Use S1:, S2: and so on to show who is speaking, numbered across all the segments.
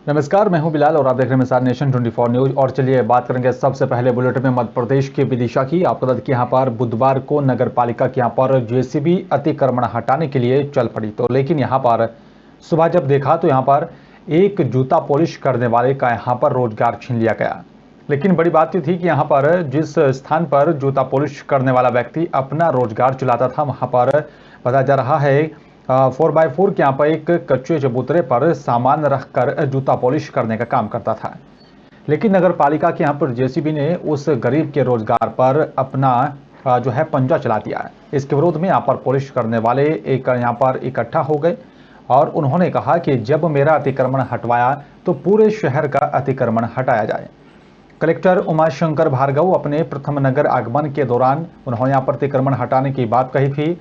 S1: नमस्कार, मैं हूं बिलाल और आप देख रहे हैं मिसाल नेशन 24 न्यूज। और चलिए बात करेंगे सबसे पहले बुलेटिन में मध्य प्रदेश के विदिशा की। आपको बता दें कि यहाँ पर बुधवार को नगर पालिका के यहाँ पर जेसीबी अतिक्रमण हटाने के लिए चल पड़ी, तो लेकिन यहाँ पर सुबह जब देखा तो यहाँ पर एक जूता पॉलिश करने वाले का यहाँ पर रोजगार छीन लिया गया। लेकिन बड़ी बात ये थी कि यहाँ पर जिस स्थान पर जूता पॉलिश करने वाला व्यक्ति अपना रोजगार चलाता था, वहाँ पर बताया जा रहा है 4x4 के यहाँ पर एक कच्चे चबूतरे पर सामान रखकर जूता पॉलिश करने का काम करता था। लेकिन नगर पालिका के यहाँ पर जेसीबी ने उस गरीब के रोजगार पर अपना जो है पंजा चला दिया। इसके विरोध में यहाँ पर पॉलिश करने वाले एक यहाँ पर इकट्ठा हो गए और उन्होंने कहा कि जब मेरा अतिक्रमण हटवाया तो पूरे शहर का अतिक्रमण हटाया जाए। कलेक्टर उमाशंकर भार्गव अपने प्रथम नगर आगमन के दौरान उन्होंने यहाँ पर अतिक्रमण हटाने की बात कही थी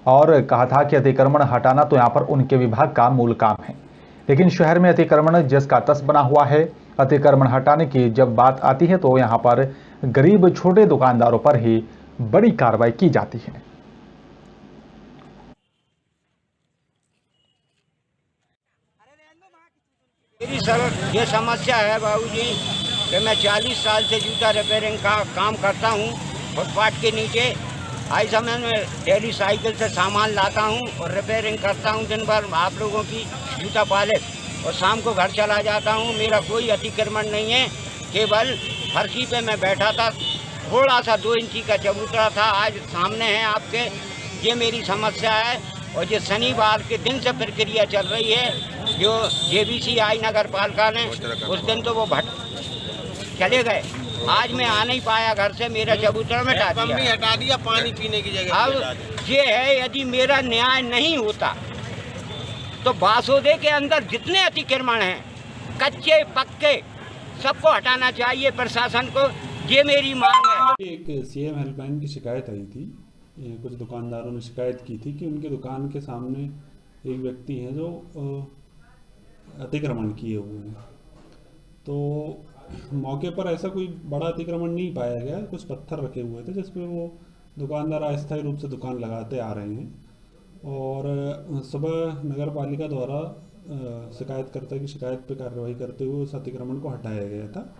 S1: और कहा था कि अतिक्रमण हटाना तो यहाँ पर उनके विभाग का मूल काम है। लेकिन शहर में अतिक्रमण जिसका तस बना हुआ है। अतिक्रमण हटाने की जब बात आती है तो यहाँ पर गरीब छोटे दुकानदारों पर ही बड़ी कार्रवाई की जाती है।
S2: मेरी सर ये समस्या है बाबूजी कि मैं 40 साल से जूता रिपेयरिंग का काम करता हूँ। फुटपाथ के नीचे आई समय में डेली साइकिल से सामान लाता हूँ और रिपेयरिंग करता हूँ दिन भर आप लोगों की जूता पॉलिश, और शाम को घर चला जाता हूँ। मेरा कोई अतिक्रमण नहीं है, केवल फर्शी पे मैं बैठा था, थोड़ा सा 2 इंची का चबूतरा था। आज सामने है आपके, ये मेरी समस्या है। और ये शनिवार के दिन से प्रक्रिया चल रही है जो जेबीसी आई नगर पालिका ने, उस दिन तो वो चले गए। आज मैं आ नहीं पाया घर से, मेरा चबूतरा में हटा दिया पानी पीने की जगह। अब ये है, यदि मेरा न्याय नहीं होता तो बासोदे के अंदर जितने अतिक्रमण हैं कच्चे पक्के सबको हटाना चाहिए प्रशासन को। ये मेरी मांग है।
S3: एक सीएम हेल्पलाइन की शिकायत आई थी। कुछ दुकानदारों ने शिकायत की थी कि उनके दुकान के सामने एक व्यक्ति है जो अतिक्रमण किए हुए हैं। तो मौके पर ऐसा कोई बड़ा अतिक्रमण नहीं पाया गया। कुछ पत्थर रखे हुए थे जिस पे वो दुकानदार अस्थायी रूप से दुकान लगाते आ रहे हैं। और सुबह नगर पालिका द्वारा शिकायतकर्ता की शिकायत पर कार्रवाई करते हुए उस अतिक्रमण को हटाया गया था।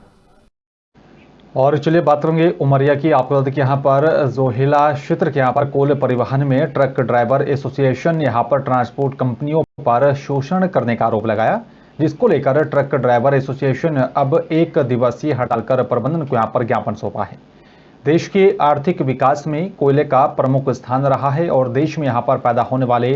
S1: और चलिए बात करेंगे उमरिया की। आपको बता दें कि यहाँ पर जोहिला क्षेत्र के यहाँ पर कोल परिवहन में ट्रक ड्राइवर एसोसिएशन ने यहाँ पर ट्रांसपोर्ट कंपनियों पर शोषण करने का आरोप लगाया, जिसको लेकर ट्रक ड्राइवर एसोसिएशन अब 1 दिवसीय हड़ताल कर प्रबंधन को यहाँ पर ज्ञापन सौंपा है। देश के आर्थिक विकास में कोयले का प्रमुख स्थान रहा है और देश में यहाँ पर पैदा होने वाले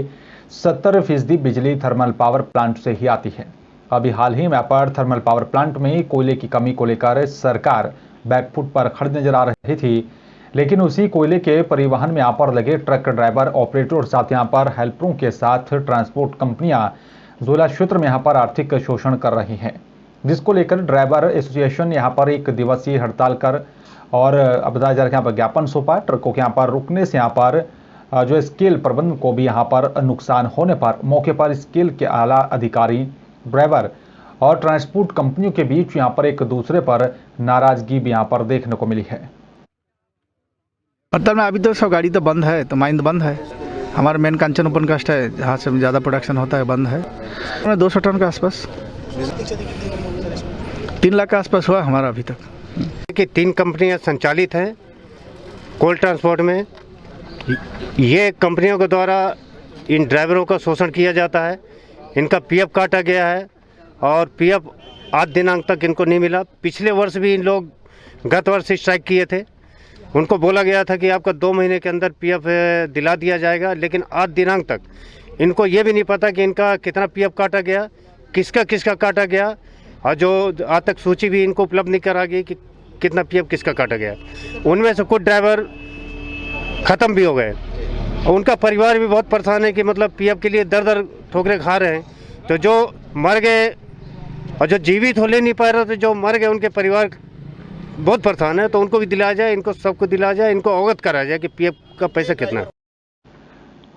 S1: 70% बिजली थर्मल पावर प्लांट से ही आती है। अभी हाल ही में यहाँ पर थर्मल पावर प्लांट में कोयले की कमी को लेकर सरकार बैकफुट पर खड़ी नजर आ रही थी। लेकिन उसी कोयले के परिवहन में यहाँ पर लगे ट्रक ड्राइवर ऑपरेटर और साथ यहाँ पर हेल्परों के साथ ट्रांसपोर्ट कंपनियां जोला क्षेत्र में यहाँ पर आर्थिक शोषण कर रही हैं, जिसको लेकर ड्राइवर एसोसिएशन ने यहाँ पर 1 दिवसीय हड़ताल कर और बताया जा रहा है यहाँ पर ज्ञापन सौंपा। ट्रकों के यहाँ पर रुकने से यहाँ पर जो स्केल प्रबंधन को भी यहाँ पर नुकसान होने पर मौके पर स्केल के आला अधिकारी, ड्राइवर और ट्रांसपोर्ट कंपनियों के बीच यहाँ पर एक दूसरे पर नाराजगी भी यहाँ पर देखने को मिली है।
S4: मतलब में अभी तो सब गाड़ी तो बंद है, तो माइंड बंद है। हमारा मेन कांचन ओपन कास्ट है जहाँ से ज़्यादा प्रोडक्शन होता है, बंद है। 200 टन के आसपास, 3 लाख के आसपास हुआ हमारा अभी तक।
S5: कि 3 कंपनियां संचालित हैं कोल ट्रांसपोर्ट में। ये कंपनियों के द्वारा इन ड्राइवरों का शोषण किया जाता है। इनका पीएफ काटा गया है और पीएफ आज दिनांक तक इनको नहीं मिला। पिछले वर्ष भी इन लोग गत वर्ष स्ट्राइक किए थे। उनको बोला गया था कि आपका 2 महीने के अंदर पीएफ दिला दिया जाएगा, लेकिन आज दिनांक तक इनको ये भी नहीं पता कि इनका कितना पीएफ काटा गया, किसका किसका काटा गया, और जो आज तक सूची भी इनको उपलब्ध नहीं करा गई कि कितना पीएफ किसका काटा गया। उनमें से कुछ ड्राइवर ख़त्म भी हो गए और उनका परिवार भी बहुत परेशान है कि मतलब पीएफ के लिए दर ठोकरें खा रहे हैं। तो जो मर गए और जो जीवित हो ले नहीं पा रहे, तो जो मर गए उनके परिवार बहुत परेशान है। तो उनको भी दिलाया जाए, इनको सबको दिलाया जाए, इनको अवगत कराया जाए कि पीएफ का पैसा कितना है।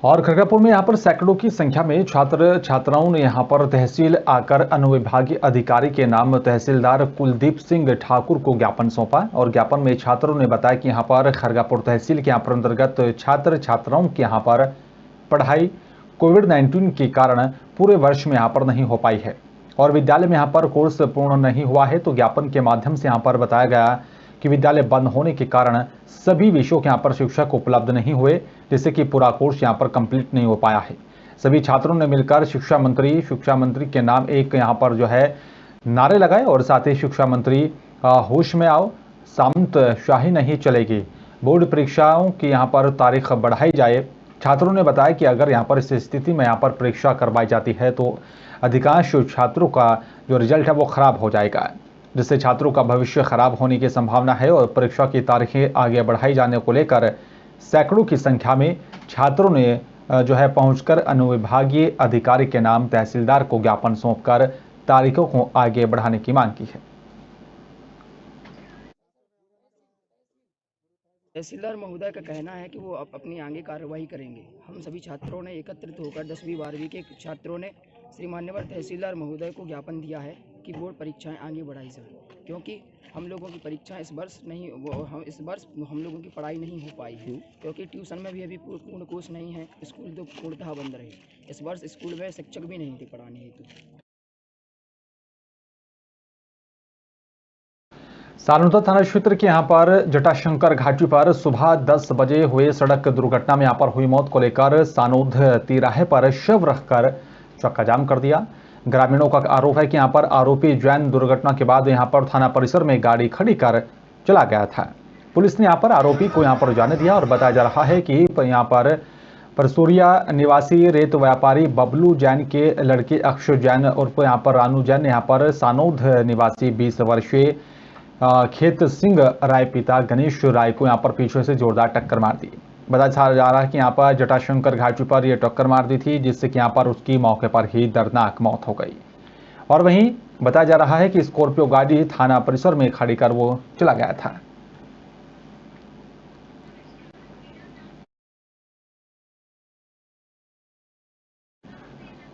S1: और खड़गपुर में यहाँ पर सैकड़ों की संख्या में छात्र छात्राओं ने यहाँ पर तहसील आकर अनुविभागीय अधिकारी के नाम तहसीलदार कुलदीप सिंह ठाकुर को ज्ञापन सौंपा। और ज्ञापन में छात्रों ने बताया कि यहाँ पर खड़गपुर तहसील के यहाँ पर अंतर्गत छात्र छात्राओं के यहाँ पर पढ़ाई कोविड-19 के कारण पूरे वर्ष में यहाँ पर नहीं हो पाई है। और विद्यालय में यहाँ पर कोर्स पूर्ण नहीं हुआ है, तो ज्ञापन के माध्यम से यहाँ पर बताया गया कि विद्यालय बंद होने के कारण सभी विषयों के यहाँ पर शिक्षक उपलब्ध नहीं हुए, जिससे कि पूरा कोर्स यहाँ पर कंप्लीट नहीं हो पाया है। सभी छात्रों ने मिलकर शिक्षा मंत्री के नाम एक यहाँ पर जो है नारे लगाए और साथ ही शिक्षा मंत्री होश में आओ, सामंत शाही नहीं चलेगी, बोर्ड परीक्षाओं की यहाँ पर तारीख बढ़ाई जाए। छात्रों ने बताया कि अगर यहाँ पर इस स्थिति में यहाँ पर परीक्षा करवाई जाती है तो अधिकांश छात्रों का जो रिजल्ट है वो खराब हो जाएगा, जिससे छात्रों का भविष्य खराब होने की संभावना है। और परीक्षा की तारीखें आगे बढ़ाई जाने को लेकर सैकड़ों की संख्या में छात्रों ने जो है पहुंचकर अनुविभागीय अधिकारी के नाम तहसीलदार को ज्ञापन सौंपकर तारीखों को आगे बढ़ाने की मांग की है।
S6: तहसीलदार महोदय का कहना है कि वो अपनी आगे कार्रवाई करेंगे। हम सभी छात्रों ने एकत्रित होकर 10वीं 12वीं के छात्रों ने श्री मान्यवर तहसीलदार महोदय को ज्ञापन दिया है कि बोर्ड परीक्षाएं आगे बढ़ाई जाए, क्योंकि हम लोगों की परीक्षाएं इस वर्ष हम लोगों की पढ़ाई नहीं हो पाई है, क्योंकि ट्यूशन में भी अभी पूर्ण कोर्स नहीं है, स्कूल तो पूर्णतः बंद रहे। इस वर्ष स्कूल में शिक्षक भी नहीं थे पढ़ाने हेतु।
S1: सारनाथ थाना क्षेत्र के यहाँ पर जटाशंकर घाटी पर सुबह 10 बजे हुए सड़क दुर्घटना में यहाँ पर हुई मौत को लेकर सानोद तिराहे पर शव रखकर चक्का जाम कर दिया। ग्रामीणों का आरोप है कि यहाँ पर आरोपी जैन दुर्घटना के बाद यहाँ पर थाना परिसर में गाड़ी खड़ी कर चला गया था। पुलिस ने यहाँ पर आरोपी को यहाँ पर जाने दिया और बताया जा रहा है कि यहाँ पर परसूरिया निवासी रेत व्यापारी बबलू जैन के लड़के अक्षय जैन और यहाँ पर रानू जैन यहाँ पर सानोद निवासी 20 वर्षीय खेत सिंह राय पिता गणेश राय को यहाँ पर पीछे से जोरदार टक्कर मार दी। बताया जा रहा है कि यहाँ पर जटाशंकर घाटी पर यह टक्कर मार दी थी, जिससे कि यहाँ पर उसकी मौके पर ही दर्दनाक मौत हो गई। और वहीं बताया जा रहा है कि स्कॉर्पियो गाड़ी थाना परिसर में खड़ी कर वो चला गया था।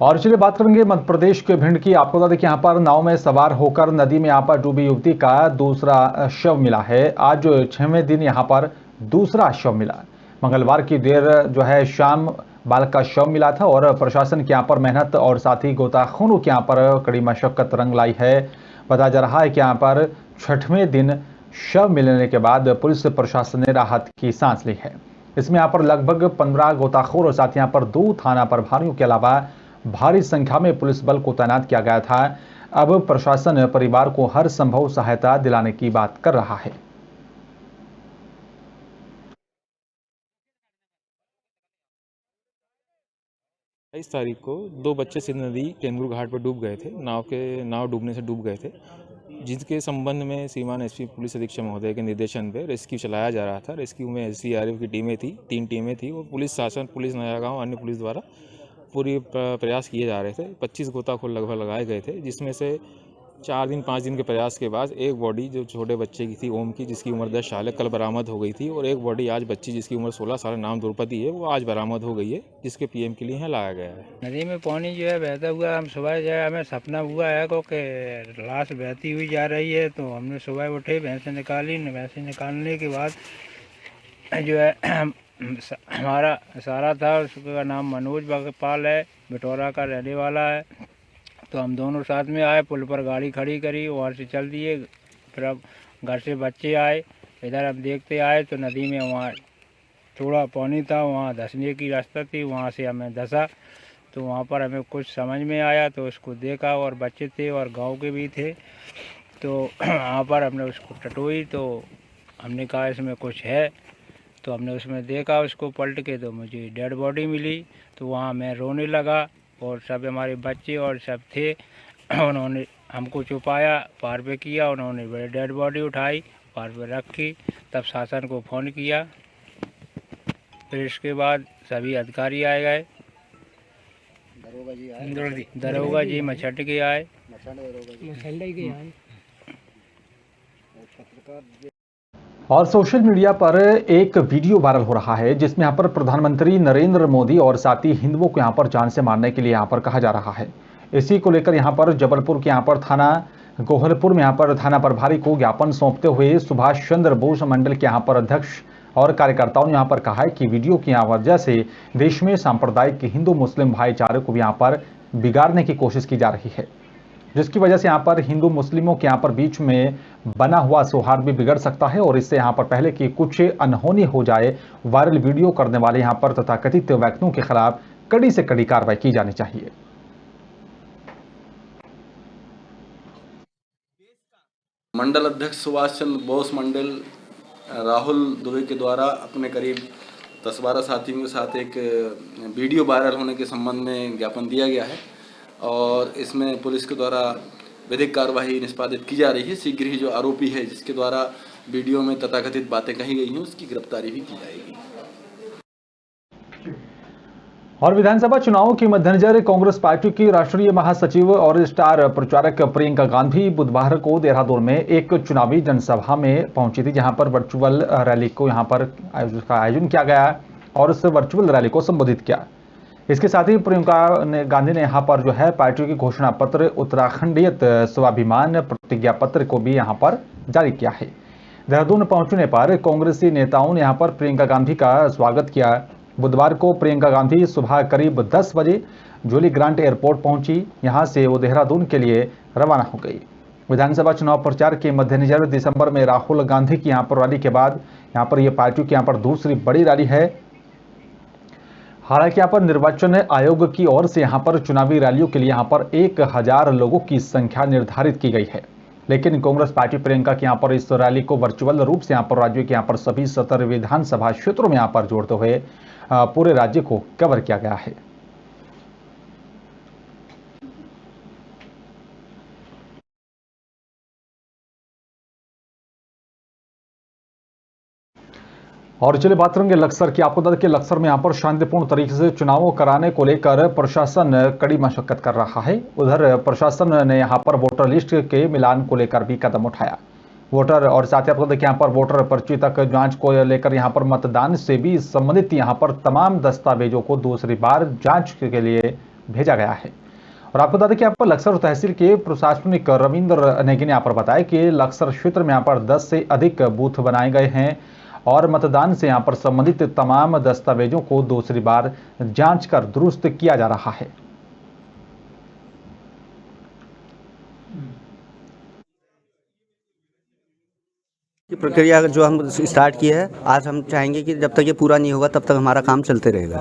S1: और चलिए बात करेंगे मध्य प्रदेश के भिंड की। आपको बता दें कि यहाँ पर नाव में सवार होकर नदी में यहाँ पर डूबी युवती का दूसरा शव मिला है। आज 6वें दिन यहाँ पर दूसरा शव मिला। मंगलवार की देर जो है शाम बालक का शव मिला था और प्रशासन के यहाँ पर मेहनत और साथ ही गोताखोरों के यहाँ पर कड़ी मशक्कत रंग लाई है। बताया जा रहा है कि यहाँ पर 6वें दिन शव मिलने के बाद पुलिस प्रशासन ने राहत की सांस ली है। इसमें यहाँ पर लगभग 15 गोताखोर और साथ यहाँ पर 2 थाना प्रभारियों के अलावा भारी संख्या में पुलिस बल को तैनात किया गया था। अब प्रशासन परिवार को हर संभव सहायता दिलाने की बात कर रहा है।
S7: 22 तारीख को 2 बच्चे सिंध नदी टेंगुर घाट पर डूब गए थे। नाव डूबने से डूब गए थे, जिसके संबंध में श्रीमान एसपी पुलिस अधीक्षक महोदय के निर्देशन पर रेस्क्यू चलाया जा रहा था। रेस्क्यू में एसडीआरएफ की टीमें थी, 3 टीमें थी और पुलिस शासन, पुलिस नया गाँव, अन्य पुलिस द्वारा पूरी प्रयास किए जा रहे थे। 25 गोताखोर लगभग लगाए गए थे, जिसमें से 4 दिन 5 दिन के प्रयास के बाद एक बॉडी जो छोटे बच्चे की थी, ओम की, जिसकी उम्र 10 साल है, कल बरामद हो गई थी। और एक बॉडी आज बच्ची जिसकी उम्र 16 साल, नाम द्रौपदी है, वो आज बरामद हो गई है, जिसके पीएम के लिए यहाँ लाया गया है।
S8: नदी में पानी जो है बहता हुआ, हम सुबह जो है हमें सपना हुआ है कि लाश बहती हुई जा रही है, तो हमने सुबह उठे, भैंसें निकाली। भैंसें निकालने के बाद जो है हमारा सारा था, उसका नाम मनोज बगपाल है, बिटौरा का रहने वाला है। तो हम दोनों साथ में आए, पुल पर गाड़ी खड़ी करी, वहाँ से चल दिए। फिर अब घर से बच्चे आए, इधर हम देखते आए तो नदी में वहाँ थोड़ा पानी था, वहाँ धंसने की रास्ता थी, वहाँ से हमें धंसा। तो वहाँ पर हमें कुछ समझ में आया तो उसको देखा, और बच्चे थे और गांव के भी थे। तो वहाँ पर हमने उसको टटोई, तो हमने कहा इसमें कुछ है। तो हमने उसमें देखा, उसको पलट के, तो मुझे डेड बॉडी मिली। तो वहाँ मैं रोने लगा और सब हमारे बच्चे और सब थे, उन्होंने हमको छुपाया, पार पे किया। उन्होंने बड़े डेड बॉडी उठाई, पार पे रखी, तब शासन को फ़ोन किया। फिर इसके बाद सभी अधिकारी आए गए, दरोगा जी मछट के आए।
S1: और सोशल मीडिया पर एक वीडियो वायरल हो रहा है, जिसमें यहाँ पर प्रधानमंत्री नरेंद्र मोदी और साथ ही हिंदुओं को यहाँ पर जान से मारने के लिए यहाँ पर कहा जा रहा है। इसी को लेकर यहाँ पर जबलपुर के यहाँ पर थाना गोहलपुर में यहाँ पर थाना प्रभारी को ज्ञापन सौंपते हुए सुभाष चंद्र बोस मंडल के यहाँ पर अध्यक्ष और कार्यकर्ताओं ने यहाँ पर कहा है कि वीडियो की वजह से देश में सांप्रदायिक हिंदू मुस्लिम भाईचारे को भी यहाँ पर बिगाड़ने की कोशिश की जा रही है। जिसकी वजह से यहाँ पर हिंदू मुस्लिमों के यहाँ पर बीच में बना हुआ सौहार्द भी बिगड़ सकता है और इससे यहाँ पर पहले की कुछ अनहोनी हो जाए, वायरल वीडियो करने वाले यहाँ पर तथाकथित व्यक्तियों के खिलाफ कड़ी से कड़ी कार्रवाई की जानी चाहिए।
S9: मंडल अध्यक्ष सुभाष चंद्र बोस मंडल राहुल दुबे के द्वारा अपने करीब 10-12 साथियों के साथ एक वीडियो वायरल होने के संबंध में ज्ञापन दिया गया है और इसमें पुलिस के द्वारा विधिक कार्यवाही निष्पादित की जा रही है। शीघ्र ही जो आरोपी है जिसके द्वारा वीडियो में तथाकथित बातें कही गई हैं उसकी गिरफ्तारी भी की जाएगी।
S1: और विधानसभा चुनावों के मद्देनजर कांग्रेस पार्टी की राष्ट्रीय महासचिव और स्टार प्रचारक प्रियंका गांधी बुधवार को देहरादून में एक चुनावी जनसभा में पहुंची थी, जहां पर वर्चुअल रैली को यहां पर आयोजन किया गया और उस वर्चुअल रैली को संबोधित किया। इसके साथ ही प्रियंका गांधी ने यहां पर जो है पार्टी की घोषणा पत्र, उत्तराखंडीयत स्वाभिमान प्रतिज्ञा पत्र को भी यहां पर जारी किया है। देहरादून पहुंचने पर कांग्रेसी नेताओं ने यहां पर प्रियंका गांधी का स्वागत किया। बुधवार को प्रियंका गांधी सुबह करीब 10 बजे जूली ग्रांट एयरपोर्ट पहुंची। यहां से वो देहरादून के लिए रवाना हो गई। विधानसभा चुनाव प्रचार के मद्देनजर दिसंबर में राहुल गांधी की यहां पर रैली के बाद यहां पर यह पार्टी की यहां पर दूसरी बड़ी रैली है। हालांकि यहां पर निर्वाचन आयोग की ओर से यहां पर चुनावी रैलियों के लिए यहां पर 1000 लोगों की संख्या निर्धारित की गई है, लेकिन कांग्रेस पार्टी प्रियंका के यहां पर इस रैली को वर्चुअल रूप से यहां पर राज्य के यहां पर सभी 17 विधानसभा क्षेत्रों में यहां पर जोड़ते हुए पूरे राज्य को कवर किया गया है। और चलिए बात करेंगे लक्सर की। आपको बता दें कि लक्सर में यहां पर शांतिपूर्ण तरीके से चुनाव कराने को लेकर प्रशासन कड़ी मशक्कत कर रहा है। उधर प्रशासन ने यहां पर वोटर लिस्ट के मिलान को लेकर भी कदम उठाया। वोटर और साथ ही आपको देखिए यहाँ पर वोटर पर्ची तक जांच को लेकर यहाँ पर मतदान से भी संबंधित यहाँ पर तमाम दस्तावेजों को दूसरी बार जांच के लिए भेजा गया है। और आपको बता दें कि यहाँ पर लक्सर तहसील के प्रशासनिक रविंद्र नेगी ने यहाँ पर बताया कि लक्सर क्षेत्र में यहाँ पर 10 से अधिक बूथ बनाए गए हैं और मतदान से यहाँ पर संबंधित तमाम दस्तावेजों को दूसरी बार जांच कर दुरुस्त किया जा रहा है।
S10: की प्रक्रिया जो हम स्टार्ट की है, आज हम चाहेंगे कि जब तक ये पूरा नहीं होगा तब तक हमारा काम चलते रहेगा।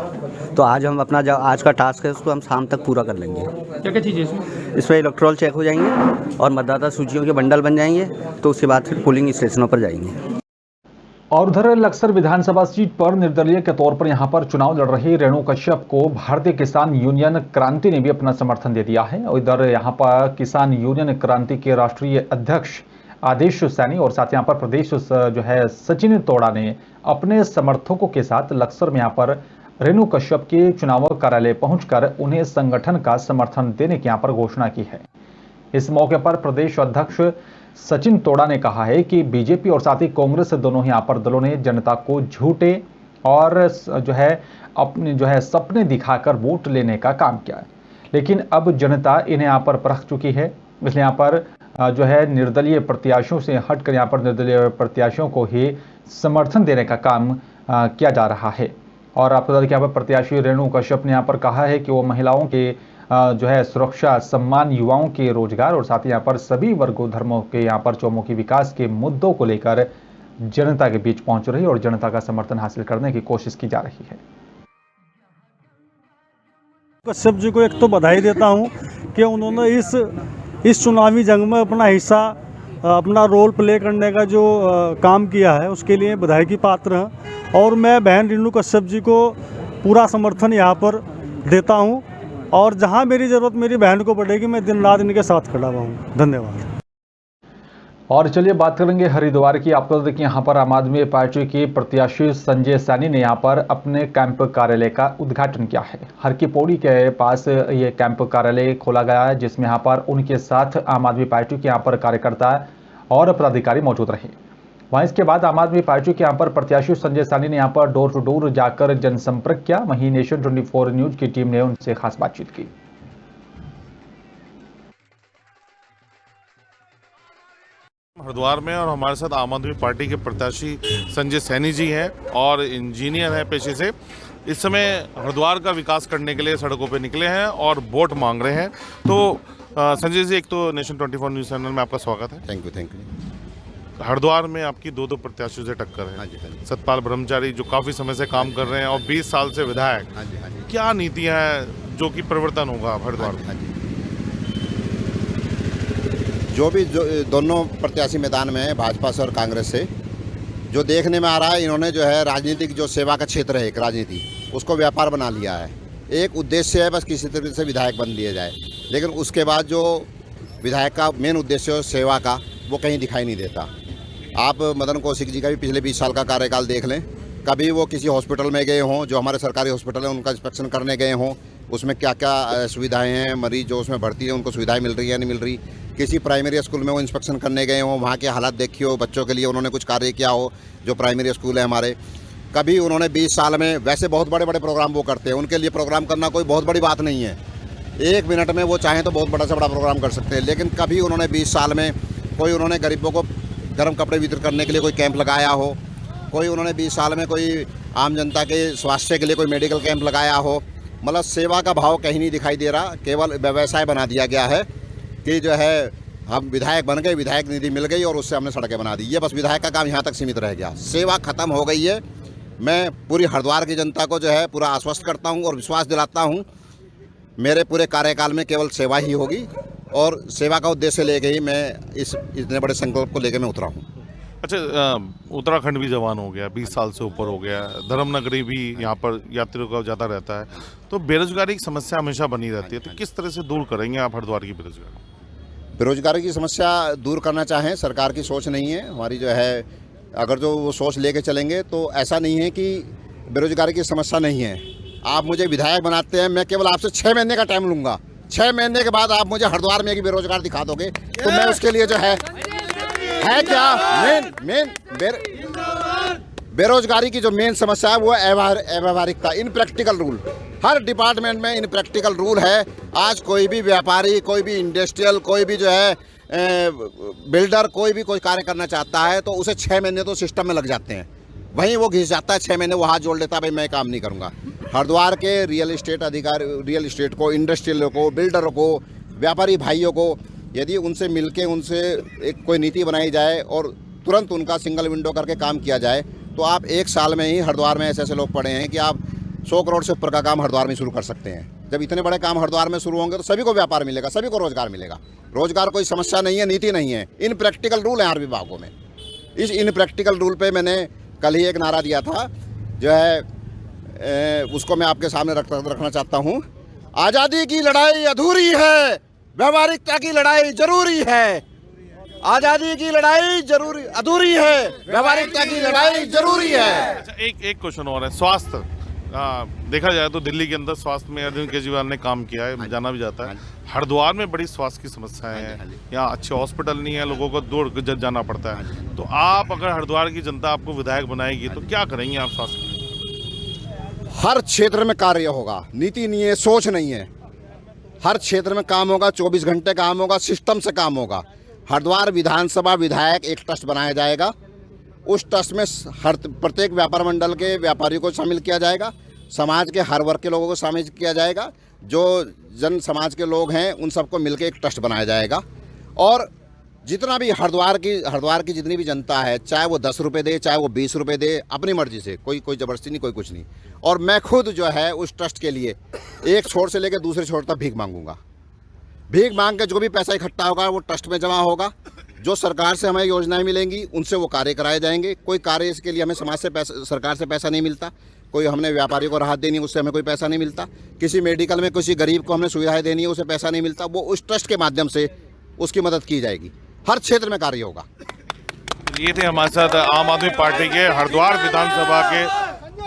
S10: तो आज हम अपना जो आज का टास्क है उसको हम शाम तक पूरा कर लेंगे।
S8: क्या क्या चीज़ें
S10: इसमें इलेक्ट्रॉल चेक हो जाएंगे और मतदाता सूचियों के बंडल बन जाएंगे, तो उसके बाद फिर पोलिंग स्टेशनों पर जाएंगे।
S1: और उधर लक्सर विधानसभा सीट पर निर्दलीय के तौर पर यहां पर चुनाव लड़ रही रेणु कश्यप को भारतीय किसान यूनियन क्रांति ने भी अपना समर्थन दे दिया है। और इधर यहां पर किसान यूनियन क्रांति के राष्ट्रीय अध्यक्ष आदेश सैनी और साथ यहाँ पर प्रदेश जो है सचिन तोड़ा ने अपने समर्थकों के साथ लक्सर में यहाँ पर रेणु कश्यप के चुनाव कार्यालय पहुंचकर उन्हें संगठन का समर्थन देने की यहाँ पर घोषणा की है। इस मौके पर प्रदेश अध्यक्ष सचिन तोड़ा ने कहा है कि बीजेपी और साथ ही कांग्रेस दोनों ही यहाँ पर दलों ने जनता को झूठे और जो है अपने जो है सपने दिखाकर वोट लेने का काम किया है, लेकिन अब जनता इन्हें यहाँ पर परख चुकी है। इसलिए यहाँ पर जो है निर्दलीय प्रत्याशियों से हटकर यहाँ पर निर्दलीय प्रत्याशियों को ही समर्थन देने का काम किया जा रहा है। और आपको बता दें कि यहाँ पर प्रत्याशी रेणु कश्यप ने यहाँ पर कहा है कि वो महिलाओं के जो है सुरक्षा, सम्मान, युवाओं के रोजगार और साथ ही यहाँ पर सभी वर्गों धर्मों के यहाँ पर चौमुखी विकास के मुद्दों को लेकर जनता के बीच पहुंच रही और जनता का समर्थन हासिल करने की कोशिश की जा रही है।
S11: कश्यप जी को एक तो बधाई देता हूं कि उन्होंने इस चुनावी जंग में अपना हिस्सा, अपना रोल प्ले करने का जो काम किया है उसके लिए बधाई की पात्र हैं। और मैं बहन रेणु कश्यप जी को पूरा समर्थन यहाँ पर देता हूँ और जहाँ मेरी ज़रूरत मेरी बहन को पड़ेगी मैं दिन रात इनके साथ खड़ा हुआ हूँ। धन्यवाद।
S1: और चलिए बात करेंगे हरिद्वार की। आपको देखिए यहाँ पर आम आदमी पार्टी के प्रत्याशी संजय सैनी ने यहाँ पर अपने कैंप कार्यालय का उद्घाटन किया है। हर की पौड़ी के पास ये कैंप कार्यालय खोला गया है, जिसमें यहाँ पर उनके साथ आम आदमी पार्टी के यहाँ पर कार्यकर्ता और पदाधिकारी मौजूद रहे। वहीं इसके बाद आम आदमी पार्टी के यहाँ पर प्रत्याशी संजय सैनी ने यहाँ पर डोर टू डोर जाकर जनसंपर्क किया। वहीं नेशन 24 न्यूज की टीम ने उनसे खास बातचीत की।
S12: हरिद्वार में और हमारे साथ आम आदमी पार्टी के प्रत्याशी संजय सैनी जी हैं और इंजीनियर हैं पेशे से। इस समय हरिद्वार का विकास करने के लिए सड़कों पे निकले हैं और वोट मांग रहे हैं। तो संजय जी, एक तो नेशन 24 न्यूज़ चैनल में आपका स्वागत है।
S13: Thank you.
S12: हरिद्वार में आपकी दो प्रत्याशियों से टक्कर है।
S13: हाँ जी।
S12: सतपाल ब्रह्मचारी जो काफ़ी समय से काम कर रहे हैं और 20 साल से विधायक।
S13: हाँ जी।
S12: क्या नीतियाँ हैं जो कि परिवर्तन होगा हरिद्वार में?
S13: हाँ जी। जो दोनों प्रत्याशी मैदान में है, भाजपा से और कांग्रेस से, जो देखने में आ रहा है, इन्होंने जो है राजनीतिक जो सेवा का क्षेत्र है, एक राजनीति, उसको व्यापार बना लिया है। एक उद्देश्य है बस किसी तरीके से विधायक बन दिया जाए, लेकिन उसके बाद जो विधायक का मेन उद्देश्य है सेवा का, वो कहीं दिखाई नहीं देता। आप मदन कौशिक जी का भी पिछले 20 साल का कार्यकाल देख लें, कभी वो किसी हॉस्पिटल में गए हों, जो हमारे सरकारी हॉस्पिटल है उनका इंस्पेक्शन करने गए हों, उसमें क्या क्या सुविधाएं हैं, मरीज जो उसमें भर्ती है उनको सुविधाएं मिल रही है नहीं मिल रही। किसी प्राइमरी स्कूल में वो इंस्पेक्शन करने गए हों, वहाँ के हालात देखी हो, बच्चों के लिए उन्होंने कुछ कार्य किया हो, जो प्राइमरी स्कूल है हमारे। कभी उन्होंने 20 साल में, वैसे बहुत बड़े बड़े प्रोग्राम वो करते हैं, उनके लिए प्रोग्राम करना कोई बहुत बड़ी बात नहीं है। 1 मिनट में वो चाहें तो बहुत बड़ा से बड़ा प्रोग्राम कर सकते हैं, लेकिन कभी उन्होंने 20 साल में कोई उन्होंने गरीबों को गर्म कपड़े वितरित करने के लिए कोई कैंप लगाया हो, कोई उन्होंने 20 साल में कोई आम जनता के स्वास्थ्य के लिए कोई मेडिकल कैंप लगाया हो। मतलब सेवा का भाव कहीं नहीं दिखाई दे रहा, केवल व्यवसाय बना दिया गया है कि जो है हम विधायक बन गए, विधायक निधि मिल गई और उससे हमने सड़कें बना दी। ये बस विधायक का काम यहाँ तक सीमित रह गया, सेवा खत्म हो गई है। मैं पूरी हरिद्वार की जनता को जो है पूरा आश्वस्त करता हूँ और विश्वास दिलाता हूँ, मेरे पूरे कार्यकाल में केवल सेवा ही होगी और सेवा का उद्देश्य लेके ही मैं इतने बड़े संकल्प को लेकर मैं उतरा हूँ।
S12: अच्छा, उत्तराखंड भी जवान हो गया, 20 साल से ऊपर हो गया, धर्मनगरी भी यहाँ पर यात्रियों का ज़्यादा रहता है, तो बेरोजगारी की समस्या हमेशा बनी रहती है। तो किस तरह से दूर करेंगे आप हरिद्वार की बेरोजगारी?
S13: बेरोजगारी की समस्या दूर करना चाहें, सरकार की सोच नहीं है हमारी जो है। अगर जो वो सोच लेके चलेंगे तो ऐसा नहीं है कि बेरोजगारी की समस्या नहीं है। आप मुझे विधायक बनाते हैं, मैं केवल आपसे 6 महीने का टाइम लूँगा। 6 महीने के बाद आप मुझे हरिद्वार में एक बेरोजगार दिखा दोगे तो मैं उसके लिए जो है क्या मेन बेरोजगारी की जो मेन समस्या है वो अव्यावहारिकता, इनप्रैक्टिकल रूल। हर डिपार्टमेंट में इनप्रैक्टिकल रूल है। आज कोई भी व्यापारी, कोई भी इंडस्ट्रियल, कोई भी जो है बिल्डर, कोई भी कोई कार्य करना चाहता है तो उसे 6 महीने तो सिस्टम में लग जाते हैं, वहीं वो घिस जाता है। 6 महीने वो हाथ जोड़ लेता है, भाई मैं काम नहीं करूँगा। हरिद्वार के रियल इस्टेट अधिकारी, रियल इस्टेट को, इंडस्ट्रियल को, बिल्डरों को, व्यापारी भाइयों को, यदि उनसे मिलके उनसे एक कोई नीति बनाई जाए और तुरंत उनका सिंगल विंडो करके काम किया जाए तो आप 1 साल में ही हरिद्वार में ऐसे लोग पड़े हैं कि आप 100 करोड़ से ऊपर का काम हरिद्वार में शुरू कर सकते हैं। जब इतने बड़े काम हरिद्वार में शुरू होंगे तो सभी को व्यापार मिलेगा, सभी को रोजगार मिलेगा। रोजगार कोई समस्या नहीं है, नीति नहीं है, इनप्रैक्टिकल रूल है हर विभागों में। इस इनप्रैक्टिकल रूल पे मैंने कल ही एक नारा दिया था, जो है उसको मैं आपके सामने रखना चाहता हूँ। आज़ादी की लड़ाई अधूरी है, व्यवहारिकता की लड़ाई जरूरी है। आज़ादी की लड़ाई जरूरी अधूरी है, व्यवहारिकता की लड़ाई जरूरी है।
S12: अच्छा, एक क्वेश्चन और है, स्वास्थ्य। देखा जाए तो दिल्ली के अंदर स्वास्थ्य में अरविंद केजरीवाल ने काम किया है, जाना भी जाता है। हरिद्वार में बड़ी स्वास्थ्य की समस्याएं हैं, यहाँ अच्छे हॉस्पिटल नहीं है, लोगों को दूर जाना पड़ता है। तो आप अगर हरिद्वार की जनता आपको विधायक बनाएगी तो क्या करेंगे आप स्वास्थ्य?
S13: हर क्षेत्र में कार्य होगा, नीति नहीं है, सोच नहीं है। हर क्षेत्र में काम होगा, 24 घंटे काम होगा, सिस्टम से काम होगा। हरिद्वार विधानसभा विधायक एक ट्रस्ट बनाया जाएगा, उस ट्रस्ट में हर प्रत्येक व्यापार मंडल के व्यापारियों को शामिल किया जाएगा, समाज के हर वर्ग के लोगों को शामिल किया जाएगा। जो जन समाज के लोग हैं उन सबको मिलकर एक ट्रस्ट बनाया जाएगा और जितना भी हरिद्वार की जितनी भी जनता है, चाहे वो 10 रुपये दे, चाहे वो 20 रुपये दे, अपनी मर्जी से, कोई ज़बरदस्ती नहीं, कोई कुछ नहीं। और मैं खुद जो है उस ट्रस्ट के लिए एक छोर से लेकर दूसरे छोर तक भीख मांगूंगा। भीख मांग के जो भी पैसा इकट्ठा होगा वो ट्रस्ट में जमा होगा। जो सरकार से हमें योजनाएं मिलेंगी उनसे वो कार्य कराए जाएंगे। कोई कार्य इसके लिए हमें समाज से सरकार से पैसा नहीं मिलता, कोई हमने व्यापारी को राहत देनी है उससे हमें कोई पैसा नहीं मिलता, किसी मेडिकल में किसी गरीब को हमने सुविधाएं देनी है उसे पैसा नहीं मिलता। वो उस ट्रस्ट के माध्यम से उसकी मदद की जाएगी। हर क्षेत्र में कार्य होगा।
S12: ये थे हमारे साथ आम आदमी पार्टी के हरिद्वार विधानसभा के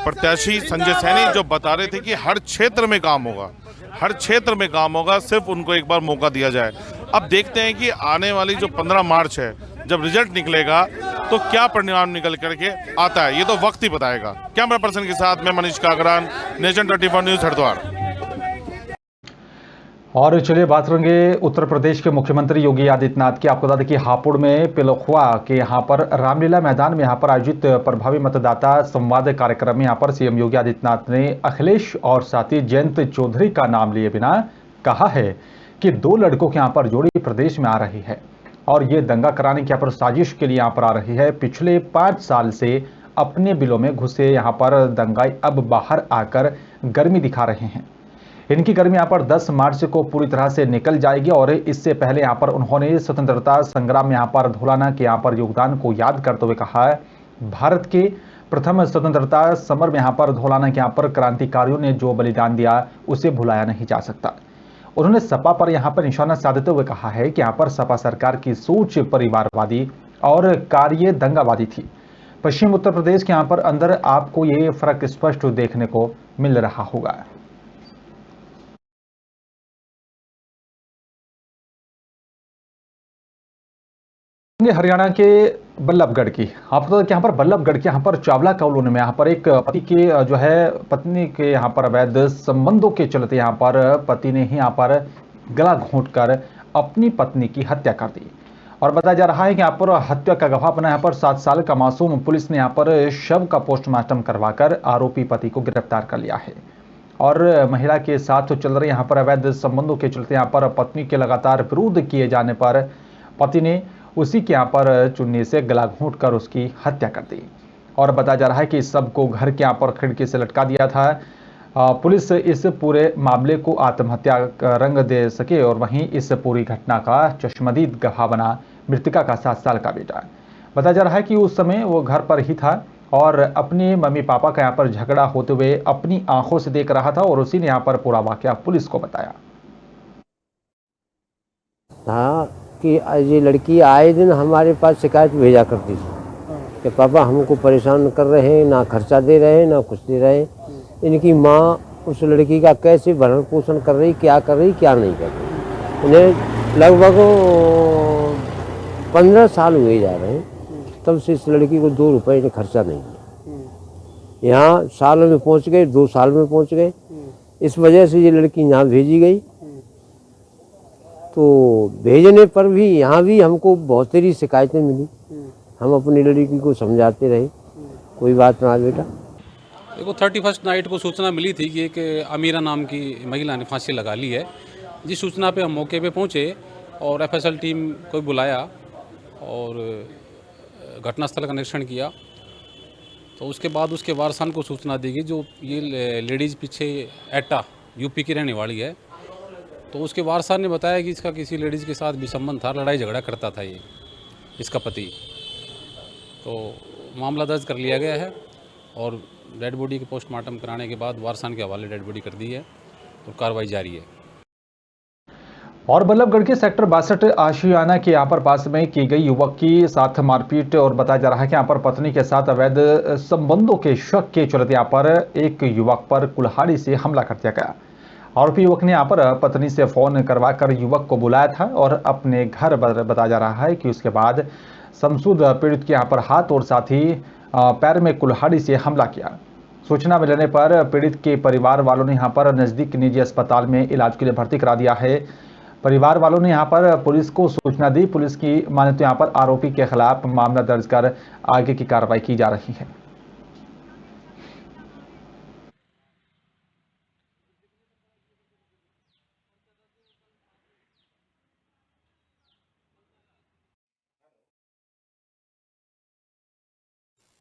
S12: प्रत्याशी संजय सैनी, जो बता रहे थे कि हर क्षेत्र में काम होगा, हर क्षेत्र में काम होगा, सिर्फ उनको एक बार मौका दिया जाए। अब देखते हैं कि आने वाली जो 15 मार्च है, जब रिजल्ट निकलेगा तो क्या परिणाम निकल करके आता है, ये तो वक्त ही बताएगा। कैमरा पर्सन के साथ मैं मनीष कागरान, नेशन 24 न्यूज़ हरिद्वार।
S1: और चलिए बात करेंगे उत्तर प्रदेश के मुख्यमंत्री योगी आदित्यनाथ की। आपको बता दें कि हापुड़ में पिलखुआ के यहाँ पर रामलीला मैदान में यहाँ पर आयोजित प्रभावी मतदाता संवाद कार्यक्रम में यहाँ पर सीएम योगी आदित्यनाथ ने अखिलेश और साथी जयंत चौधरी का नाम लिए बिना कहा है कि 2 लड़कों के यहाँ पर जोड़ी प्रदेश में आ रही है और ये दंगा कराने की यहाँ पर साजिश के लिए यहाँ पर आ रही है। पिछले 5 साल से अपने बिलों में घुसे यहाँ पर दंगाई अब बाहर आकर गर्मी दिखा रहे हैं। इनकी गर्मी यहाँ पर 10 मार्च को पूरी तरह से निकल जाएगी और इससे पहले यहाँ पर उन्होंने स्वतंत्रता संग्राम में यहाँ पर धौलाना के यहाँ पर योगदान को याद करते हुए कहा है, भारत के प्रथम स्वतंत्रता समर में यहाँ पर धौलाना के यहाँ पर क्रांतिकारियों ने जो बलिदान दिया उसे भुलाया नहीं जा सकता। उन्होंने सपा पर यहाँ पर निशाना साधते हुए कहा है कि यहाँ पर सपा सरकार की सोच परिवारवादी और कार्य दंगावादी थी। पश्चिम उत्तर प्रदेश के यहाँ पर अंदर आपको ये फर्क स्पष्ट देखने को मिल रहा होगा। हरियाणा के बल्लभगढ़ की आप तो यहाँ पर बल्लभगढ़ के यहाँ पर चावला कॉलोनी में यहाँ पर एक पति के जो है पत्नी के यहाँ पर अवैध संबंधों के चलते यहाँ पर पति ने ही यहाँ पर गला घोंटकर अपनी पत्नी की हत्या कर दी और बताया जा रहा है कि यहाँ पर हत्या का गवाह बना यहाँ पर 7 साल का मासूम। पुलिस ने यहाँ पर शव का पोस्टमार्टम करवाकर आरोपी पति को गिरफ्तार कर लिया है और महिला के साथ चल रहे यहाँ पर अवैध संबंधों के चलते यहाँ पर पत्नी के लगातार विरोध किए जाने पर पति ने उसी के यहाँ पर चुन्नी से गला घोंटकर उसकी हत्या कर दी और बताया जा रहा है कि इस सब को घर के यहाँ पर खिड़की से लटका दिया था। पुलिस इस पूरे मामले को आत्महत्या का रंग दे सके और वहीं इस पूरी घटना का चश्मदीद गवाह बना मृतका का 7 साल का बेटा। बताया जा रहा है कि उस समय वो घर पर ही था और अपने मम्मी पापा का यहाँ पर झगड़ा होते हुए अपनी आंखों से देख रहा था और उसी ने यहाँ पर पूरा वाकया पुलिस को बताया।
S14: हाँ कि ये लड़की आए दिन हमारे पास शिकायत भेजा करती थी कि पापा हमको परेशान कर रहे हैं, ना खर्चा दे रहे हैं ना कुछ दे रहे हैं। इनकी माँ उस लड़की का कैसे भरण पोषण कर रही, क्या कर रही क्या नहीं कर रही। इन्हें लगभग 15 साल हुए जा रहे हैं तब से इस लड़की को 2 रुपये ने खर्चा नहीं दिया। यहाँ साल में पहुँच गए, 2 साल में पहुँच गए। इस वजह से ये लड़की यहाँ भेजी गई। तो भेजने पर भी यहाँ भी हमको बहुत सारी शिकायतें मिली। हम अपनी लड़की को समझाते रहे, कोई बात ना बेटा।
S15: देखो 31 नाइट को सूचना मिली थी कि एक अमीरा नाम की महिला ने फांसी लगा ली है। जिस सूचना पे हम मौके पे पहुँचे और FSL टीम को बुलाया और घटनास्थल का निरीक्षण किया तो उसके बाद उसके वारसान को सूचना दी गई। जो ये लेडीज़ पीछे एटा यूपी की रहने वाली है, तो उसके वारसान ने बताया कि इसका किसी लेडीज़ के साथ भी संबंध था, लड़ाई झगड़ा करता था ये इसका पति। तो मामला दर्ज कर लिया गया है और डेड बॉडी के पोस्टमार्टम कराने के बाद वारसान के हवाले डेड बॉडी कर दी है और कार्रवाई जारी है।
S1: और बल्लभगढ़ के सेक्टर 62 आशियाना के यहाँ पर पास में की गई युवक की साथ मारपीट और बताया जा रहा है कि यहाँ पर पत्नी के साथ अवैध संबंधों के शक के चलते यहाँ पर एक युवक पर कुल्हाड़ी से हमला कर दिया गया। आरोपी युवक ने यहाँ पर पत्नी से फोन करवाकर युवक को बुलाया था और अपने घर बताया जा रहा है कि उसके बाद शमसूद पीड़ित के यहाँ पर हाथ और साथ ही पैर में कुल्हाड़ी से हमला किया। सूचना मिलने पर पीड़ित के परिवार वालों ने यहाँ पर नजदीक निजी अस्पताल में इलाज के लिए भर्ती करा दिया है। परिवार वालों ने यहाँ पर पुलिस को सूचना दी। पुलिस की माने तो यहाँ पर आरोपी के खिलाफ मामला दर्ज कर आगे की कार्रवाई की जा रही है।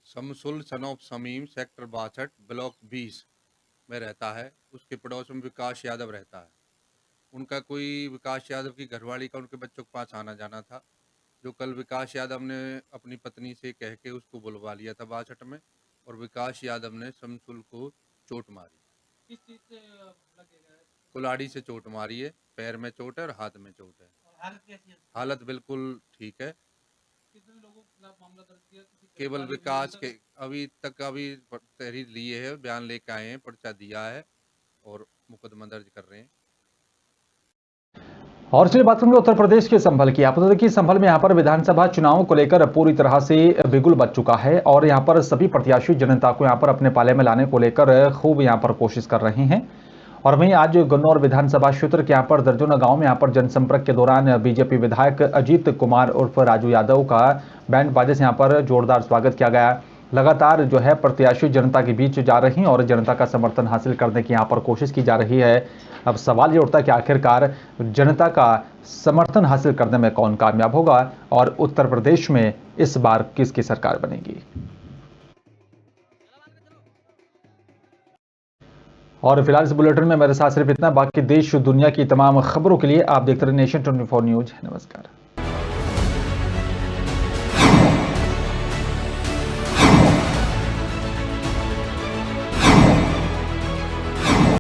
S16: Shamsul son of Shamim sector 62 block 20 में रहता है। उसके पड़ोस में विकास यादव रहता है। उनका कोई विकास यादव की घरवाली का उनके बच्चों के पास आना जाना था, जो कल विकास यादव ने अपनी पत्नी से कह के उसको बुलवा लिया था 62 में और विकास यादव ने शमसुल को चोट मारी। किस चीज से लगेगा? कुल्हाड़ी से चोट मारी है, पैर में चोट है और हाथ में चोट है। हालत कैसी है? हालत बिल्कुल ठीक है। कितने लोगों के खिलाफ मामला दर्ज किया? केवल विकास के अभी तहरीर लिए है, बयान लेके आए हैं, पर्चा दिया है और मुकदमा दर्ज कर रहे हैं।
S1: और चलिए बात करेंगे उत्तर प्रदेश के संभल की। आप देखिए संभल में यहाँ पर विधानसभा चुनाव को लेकर पूरी तरह से बिगुल बच चुका है और यहाँ पर सभी प्रत्याशी जनता को यहाँ पर अपने पाले में लाने को लेकर खूब यहाँ पर कोशिश कर रहे हैं। और वहीं आज गन्नौर विधानसभा क्षेत्र के यहाँ पर दर्जनों गांव में यहाँ पर जनसंपर्क के दौरान बीजेपी विधायक अजीत कुमार उर्फ राजू यादव का बैंड बाजे से यहाँ पर जोरदार स्वागत किया गया लगातार जो है प्रत्याशी जनता के बीच जा रही हैं और जनता का समर्थन हासिल करने की यहाँ पर कोशिश की जा रही है। अब सवाल ये उठता है कि आखिरकार जनता का समर्थन हासिल करने में कौन कामयाब होगा और उत्तर प्रदेश में इस बार किसकी सरकार बनेगी। और फिलहाल इस बुलेटिन में मेरे साथ सिर्फ इतना। बाकी देश दुनिया की तमाम खबरों के लिए आप देखते रहिए नेशन 24 न्यूज। नमस्कार।